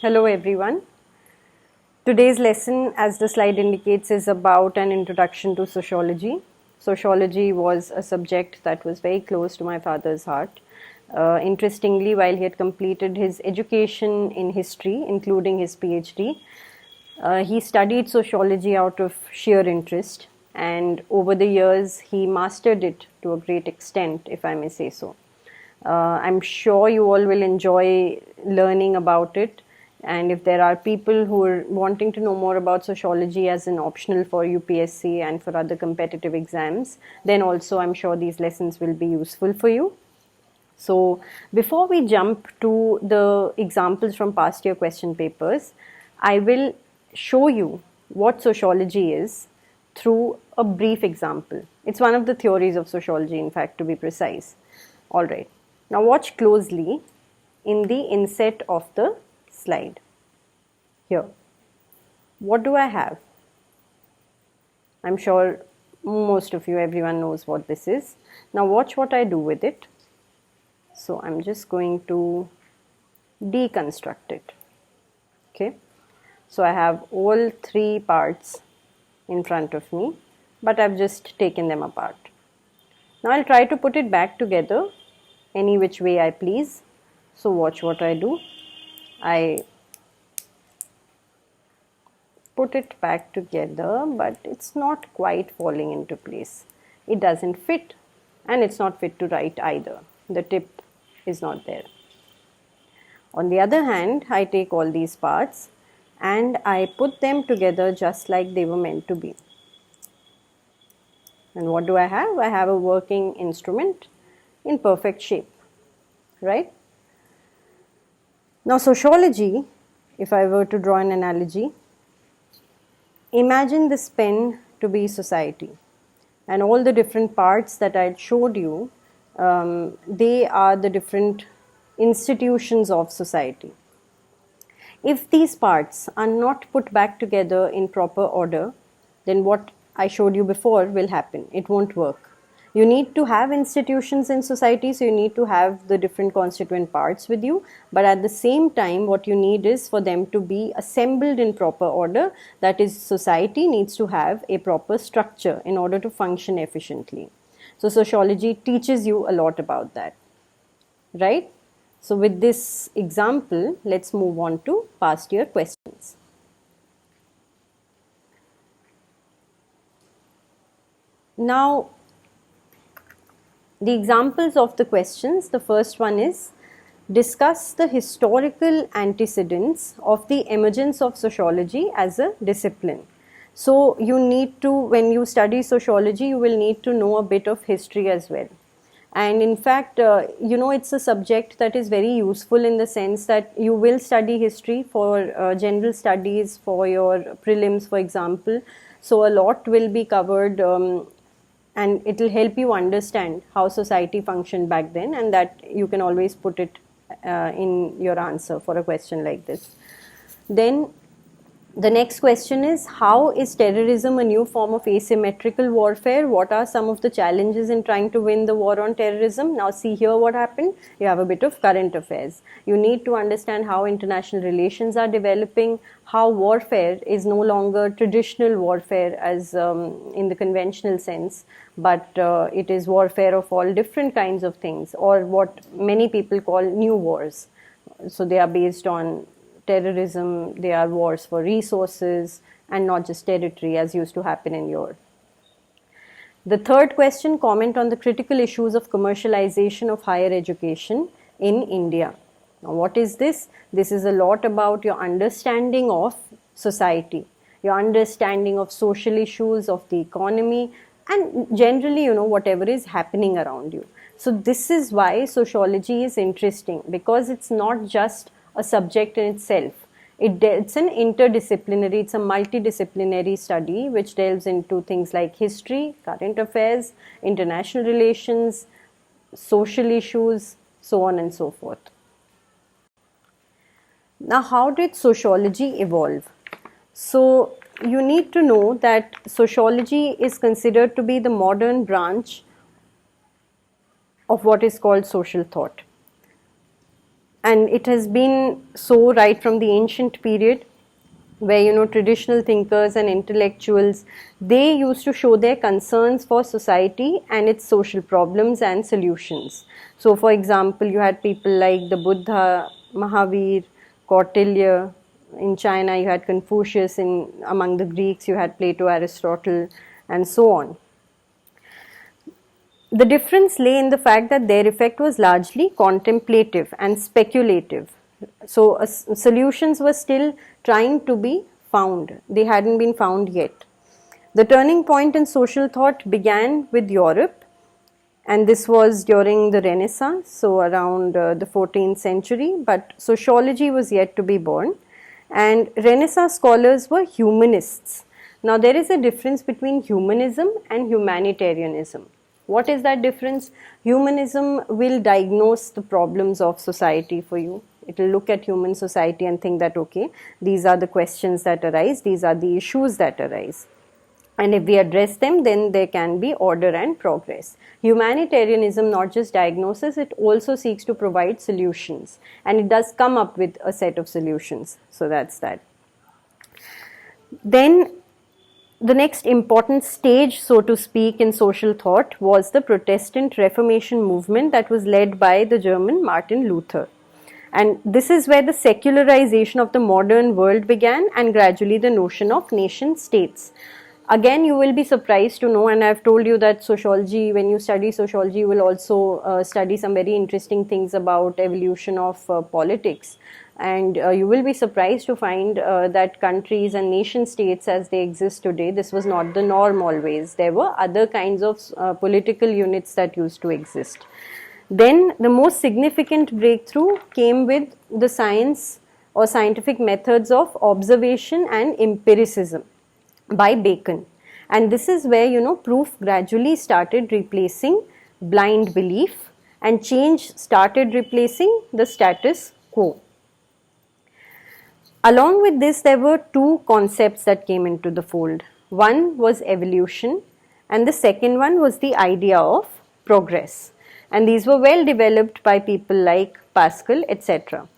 Hello everyone. Today's lesson, as the slide indicates, is about an introduction to sociology. Sociology was a subject that was very close to my father's heart. Interestingly, while he had completed his education in history, including his PhD, he studied sociology out of sheer interest, and over the years he mastered it to a great extent, if I may say so. I'm sure you all will enjoy learning about it, and if there are people who are wanting to know more about sociology as an optional for UPSC and for other competitive exams, then also I'm sure these lessons will be useful for you. So before we jump to the examples from past year question papers, I will show you what sociology is through a brief example. It's one of the theories of sociology, in fact, to be precise. All right. Now watch closely in the inset of the slide. Here, what do I have? I'm sure most of you, everyone knows what this is. Now watch what I do with it. So I'm just going to deconstruct it. Okay. So I have all three parts in front of me, but I've just taken them apart. Now I'll try to put it back together any which way I please. So watch what I do. I put it back together, but it's not quite falling into place. It doesn't fit, and it's not fit to write either. The tip is not there. On the other hand, I take all these parts and I put them together just like they were meant to be. And what do I have? I have a working instrument in perfect shape, right? Now sociology, if I were to draw an analogy, imagine this pen to be society, and all the different parts that I showed you, they are the different institutions of society. If these parts are not put back together in proper order, then what I showed you before will happen. It won't work. You need to have institutions in society, so you need to have the different constituent parts with you, but at the same time what you need is for them to be assembled in proper order. That is, society needs to have a proper structure in order to function efficiently. So sociology teaches you a lot about that, right? So with this example, let's move on to past year questions. Now, the examples of the questions, the first one is, discuss the historical antecedents of the emergence of sociology as a discipline. So you need to, when you study sociology, you will need to know a bit of history as well. And in fact, it's a subject that is very useful in the sense that you will study history for general studies, for your prelims, for example. So a lot will be covered, and it will help you understand how society functioned back then, and that you can always put it in your answer for a question like this. Then the next question is, how is terrorism a new form of asymmetrical warfare? What are some of the challenges in trying to win the war on terrorism? Now see here what happened. You have a bit of current affairs. You need to understand how international relations are developing, how warfare is no longer traditional warfare as in the conventional sense, but it is warfare of all different kinds of things, or what many people call new wars. So they are based on terrorism, they are wars for resources and not just territory as used to happen in Europe. The third question, comment on the critical issues of commercialization of higher education in India. Now what is this? This is a lot about your understanding of society, your understanding of social issues, of the economy, and generally, whatever is happening around you. So this is why sociology is interesting, because it's not just a subject in itself. It's an interdisciplinary, it's a multidisciplinary study which delves into things like history, current affairs, international relations, social issues, so on and so forth. Now, how did sociology evolve? So, you need to know that sociology is considered to be the modern branch of what is called social thought. and it has been so right from the ancient period, where traditional thinkers and intellectuals, they used to show their concerns for society and its social problems and solutions. So for example, you had people like the Buddha, Mahavir, Kautilya. In China you had Confucius, among the Greeks you had Plato, Aristotle, and so on. The difference lay in the fact that their effect was largely contemplative and speculative. So solutions were still trying to be found. They hadn't been found yet. The turning point in social thought began with Europe, and this was during the Renaissance, so around the 14th century, but sociology was yet to be born, and Renaissance scholars were humanists. Now there is a difference between humanism and humanitarianism. What is that difference? Humanism will diagnose the problems of society for you. It will look at human society and think that, okay, these are the questions that arise, these are the issues that arise. And if we address them, then there can be order and progress. Humanitarianism not just diagnoses, it also seeks to provide solutions. And it does come up with a set of solutions. So that's that. Then the next important stage, so to speak, in social thought was the Protestant Reformation movement that was led by the German Martin Luther. And this is where the secularization of the modern world began, and gradually the notion of nation states. Again, you will be surprised to know, and I've told you that sociology, when you study sociology, you will also study some very interesting things about evolution of politics. And you will be surprised to find that countries and nation states as they exist today, this was not the norm always. There were other kinds of political units that used to exist. Then the most significant breakthrough came with the science or scientific methods of observation and empiricism by Bacon. And this is where proof gradually started replacing blind belief, and change started replacing the status quo. Along with this, there were two concepts that came into the fold. One was evolution, and the second one was the idea of progress. And these were well developed by people like Pascal, etc.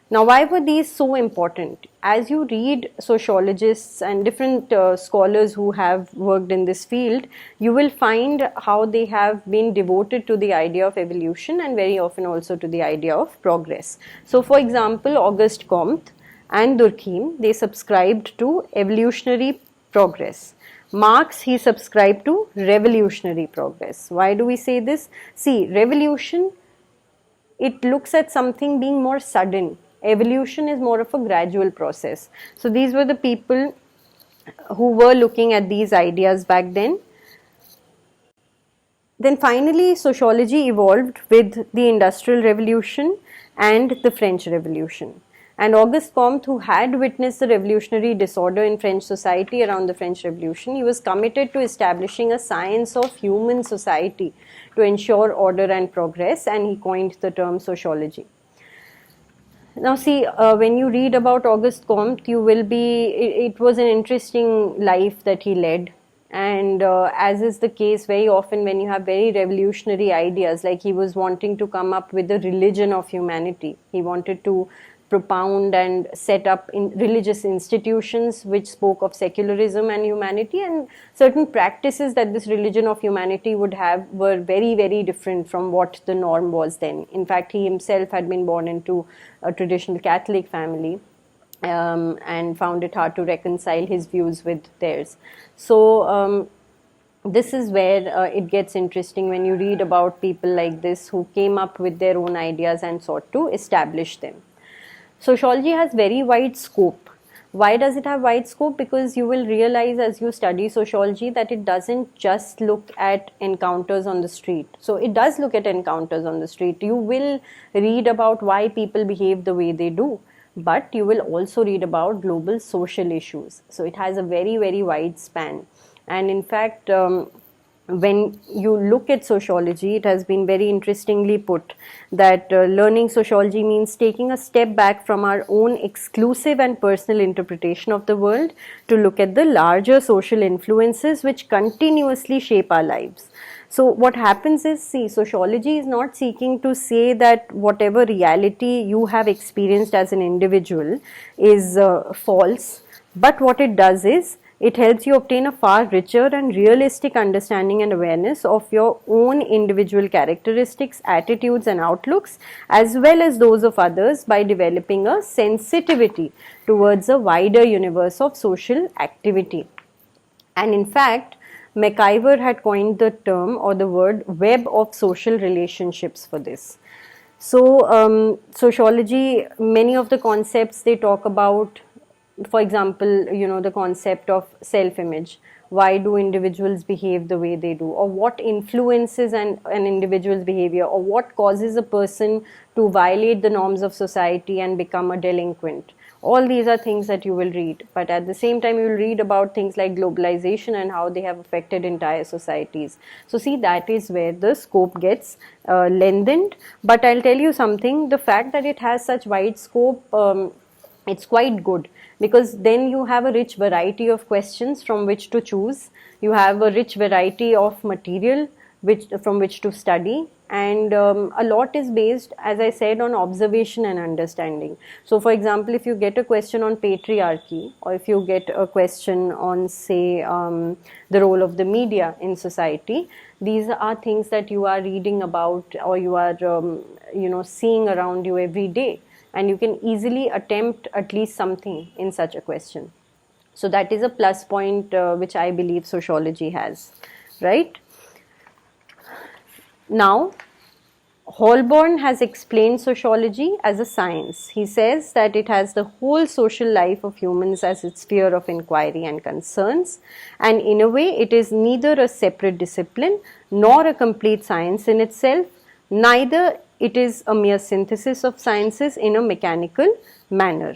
Now, why were these so important? As you read sociologists and different scholars who have worked in this field, you will find how they have been devoted to the idea of evolution and very often also to the idea of progress. So, for example, Auguste Comte and Durkheim, they subscribed to evolutionary progress. Marx, he subscribed to revolutionary progress. Why do we say this? See, revolution, it looks at something being more sudden. Evolution is more of a gradual process. So these were the people who were looking at these ideas back then. Then finally, sociology evolved with the Industrial Revolution and the French Revolution. And Auguste Comte, who had witnessed the revolutionary disorder in French society around the French Revolution, he was committed to establishing a science of human society to ensure order and progress, and he coined the term sociology. Now see, when you read about Auguste Comte, it was an interesting life that he led. And as is the case very often when you have very revolutionary ideas, like he was wanting to come up with a religion of humanity. He wanted to propound and set up in religious institutions which spoke of secularism and humanity, and certain practices that this religion of humanity would have were very, very different from what the norm was then. In fact, he himself had been born into a traditional Catholic family and found it hard to reconcile his views with theirs. So this is where it gets interesting when you read about people like this who came up with their own ideas and sought to establish them. Sociology has very wide scope. Why does it have wide scope? Because you will realize as you study sociology that it doesn't just look at encounters on the street. So it does look at encounters on the street. You will read about why people behave the way they do, but you will also read about global social issues. So it has a very, very wide span. And in fact, when you look at sociology, it has been very interestingly put that learning sociology means taking a step back from our own exclusive and personal interpretation of the world to look at the larger social influences which continuously shape our lives. So what happens is, see, sociology is not seeking to say that whatever reality you have experienced as an individual is false, but what it does is it helps you obtain a far richer and realistic understanding and awareness of your own individual characteristics, attitudes and outlooks, as well as those of others, by developing a sensitivity towards a wider universe of social activity. And in fact, McIver had coined the term or the word web of social relationships for this. So, sociology, many of the concepts they talk about, for example, the concept of self-image. Why do individuals behave the way they do, or what influences an individual's behavior, or what causes a person to violate the norms of society and become a delinquent. All these are things that you will read, but at the same time you will read about things like globalization and how they have affected entire societies. So see, that is where the scope gets lengthened. But I'll tell you something, the fact that it has such wide scope, it's quite good, because then you have a rich variety of questions from which to choose. You have a rich variety of material from which to study, and a lot is based, as I said, on observation and understanding. So for example, if you get a question on patriarchy, or if you get a question on, say, the role of the media in society, these are things that you are reading about, or you are seeing around you every day, and you can easily attempt at least something in such a question. So that is a plus point which I believe sociology has, right? Now, Holborn has explained sociology as a science. He says that it has the whole social life of humans as its sphere of inquiry and concerns, and in a way it is neither a separate discipline nor a complete science in itself, neither it is a mere synthesis of sciences in a mechanical manner.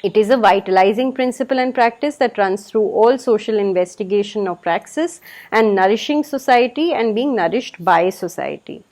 It is a vitalizing principle and practice that runs through all social investigation or praxis, and nourishing society and being nourished by society.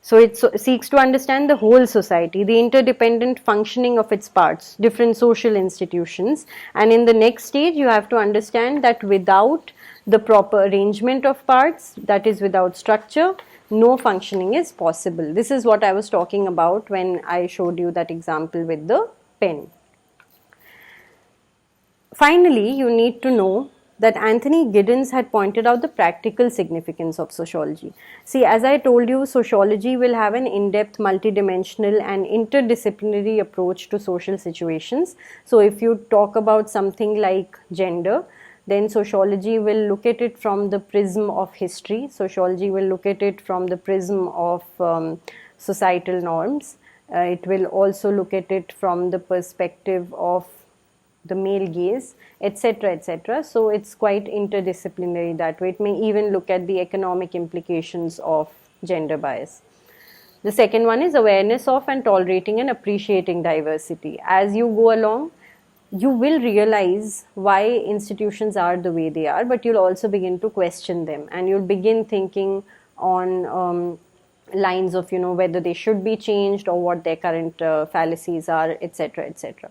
So it seeks to understand the whole society, the interdependent functioning of its parts, different social institutions, and in the next stage you have to understand that without the proper arrangement of parts, that is without structure, no functioning is possible. This is what I was talking about when I showed you that example with the pen. Finally, you need to know that Anthony Giddens had pointed out the practical significance of sociology. See, as I told you, sociology will have an in-depth, multidimensional and interdisciplinary approach to social situations. So if you talk about something like gender, then sociology will look at it from the prism of history. Sociology will look at it from the prism of societal norms. It will also look at it from the perspective of the male gaze, etc., etc. So it's quite interdisciplinary that way. It may even look at the economic implications of gender bias. The second one is awareness of and tolerating and appreciating diversity. As you go along, you will realize why institutions are the way they are, but you'll also begin to question them, and you'll begin thinking on lines of whether they should be changed or what their current fallacies are, etc., etc.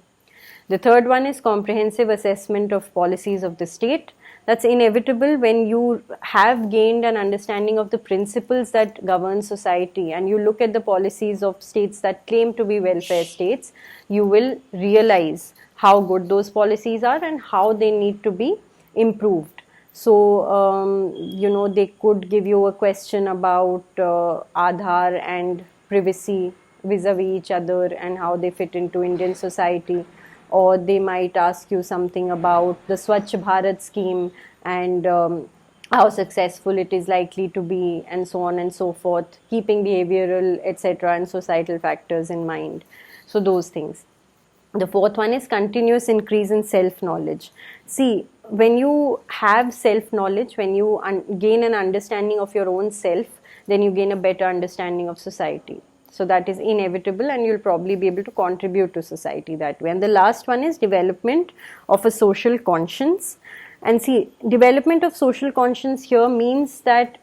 The third one is comprehensive assessment of policies of the state. That's inevitable when you have gained an understanding of the principles that govern society, and you look at the policies of states that claim to be welfare states. You will realize how good those policies are and how they need to be improved. So, they could give you a question about Aadhaar and privacy vis-a-vis each other and how they fit into Indian society. Or they might ask you something about the Swachh Bharat scheme and how successful it is likely to be, and so on and so forth, keeping behavioral, etc., and societal factors in mind. So those things. The fourth one is continuous increase in self-knowledge. See, when you have self-knowledge, when you gain an understanding of your own self, then you gain a better understanding of society. So that is inevitable, and you'll probably be able to contribute to society that way. And the last one is development of a social conscience. And see, development of social conscience here means that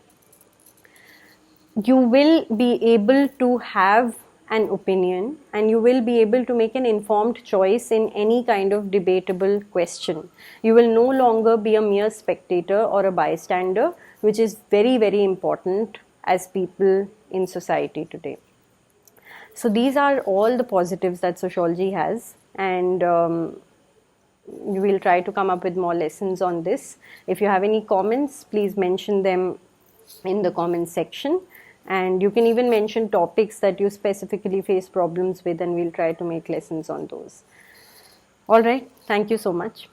you will be able to have an opinion, and you will be able to make an informed choice in any kind of debatable question. You will no longer be a mere spectator or a bystander, which is very, very important as people in society today. So these are all the positives that sociology has, and we will try to come up with more lessons on this. If you have any comments, please mention them in the comments section, and you can even mention topics that you specifically face problems with, and we'll try to make lessons on those. All right, thank you so much.